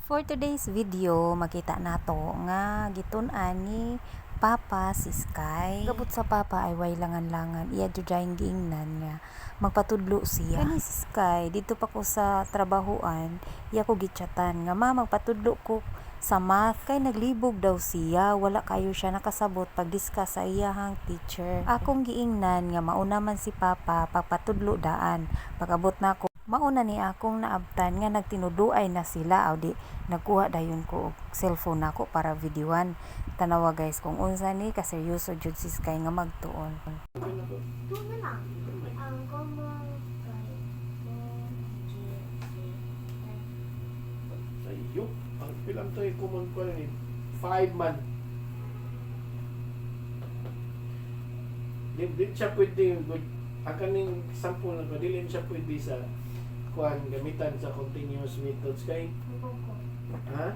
For today's video, makita nato nga gitun-an ni Papa si Sky. Gabot sa Papa ay way langan-langan. Iya dudayang giingnan nga magpatudlo siya. Kani si Sky, dito pa ko sa trabahoan, iya ko gichatan nga magpatudlo ko sa math kay naglibog daw siya, wala kayo siya nakasabot pag-discuss sa iyahang teacher. Akong giingnan nga mauna man si Papa pagpatudlo daan. Pagabot na ko mauna ni akong naabtan nga nagtinuduay na sila aw di nagkuha dayon ko og cellphone nako para videoan. Tanawa guys kung unsa ni kaseryoso jud si Sky nga magtuon. Sayop, ang pilang to yung common ko ni 5 man. Di siya pwede ang kaning sample na ko, dili siya pwede sa kuan gamitan sa continuous methods kay ha?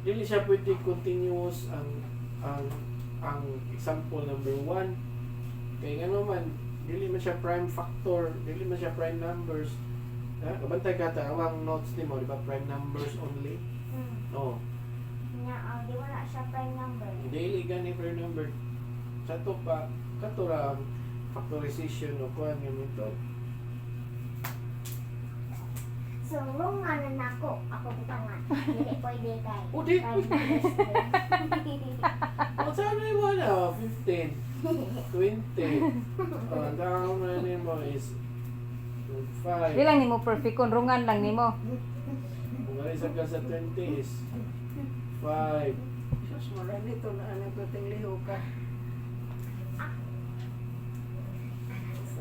Dili siya pwede continuous ang example number 1 kay ngano man dili man siya prime factor, dili man siya prime numbers. Ha? Kabantay ka ta awang notes nimo di ba prime numbers only? Oh. Di wala siya prime number. Dili gani prime number. Sa to pa katura factorization o kuan nga method. So, wrong nga na nako. Ako butangan. Dili pwede kay. O, di prime numbers din. O, sana mo na 15, 20. Ang down na nimo is 5. Di lang nimo perfect kun rungan lang nimo. Kung isa ka sa 20 is 5. Sus, marami ito na anak ko ting liho ka.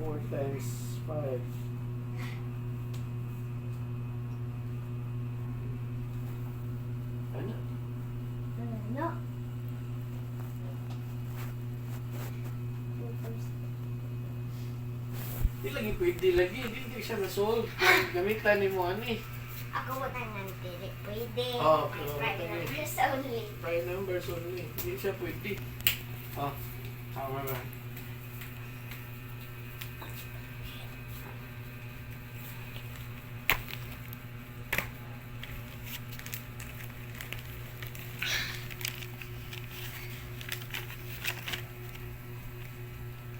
4 times 5. Ano? No. Di lagi pwede lagi. Di siya na-solve. Kung gamitan ni mo ani. Ako butangan. Dili pwede. Oh, Prime okay. numbers only. Prime numbers only. Hindi siya pwede. Oh, tama na.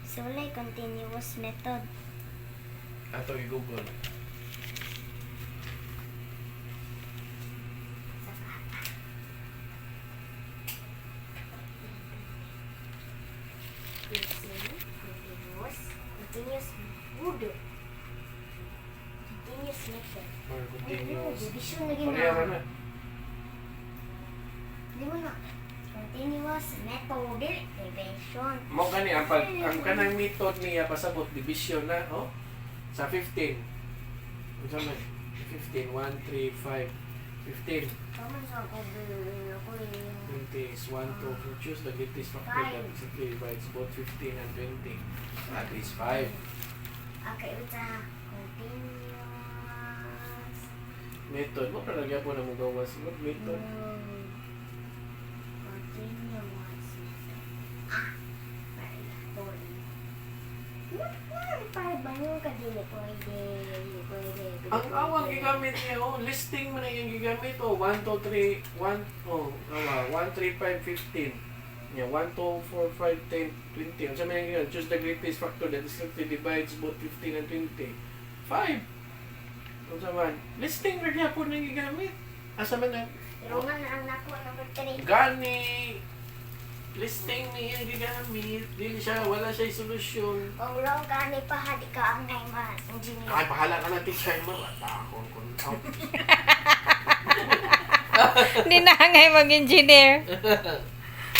So, like continuous method. Ato i-google. Continuous good. Continuous method. Or continuous. Division lagi Pareha na. na. Di mo na. Continuous method. Division. Mo gani ang kanang method niya pasabot division na, oh. Sa 15. Unsa man? 15 1 3 5 15. Kaman sa ako ako 20 is 1 2 choose the greatest factor that simply divides both 15 and 20. That is 5. Okay, uta. Continuous. Method mo para lagyan po na mo gawas. What method? Continuous. Para ba yung kadili pwede. Ang awang gigamit niya, oh, listing mo na yung gigamit, oh, 1, 2, 3, 1, oh, 1, 3, 5, 15. Yeah, 1, 2, 4, 5, 10, 20. Ang sabi niya, choose the greatest factor that distinctly divides both 15 and 20. 5. Ang sabi, listing na niya po na gigamit. Asa man na, Pero nga na ang nako number 3. gani, listing niya gigamit. Dili siya, wala siya solusyon. Kung wrong ka ni pa, di ka ang naiman. Engineer. Ay, bahala ka na, teacher mo. Ako, out. Di na ngay mag-engineer.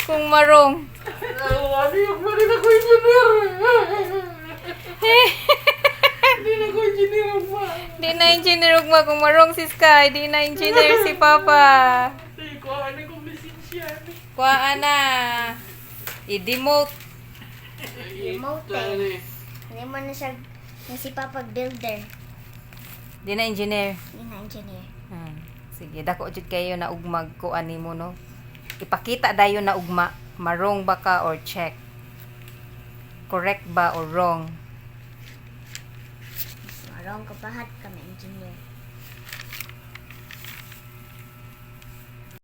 Kung marong. Ano yung pa rin ako engineer? Hindi na ako engineer pa. Di na engineer ugma kung marong si Sky. Di na engineer si Papa. Hindi ko, ano kong lisensya? Kuhaan na. I-demote. Remote Hindi mo na siya si Papa builder. Di na engineer. Hindi na engineer. Sige, dako jud kayo na ugmag ko animo no. Ipakita dayon na ugma, marong ba ka or check. Correct ba or wrong? Wrong ka pa, kami engineer.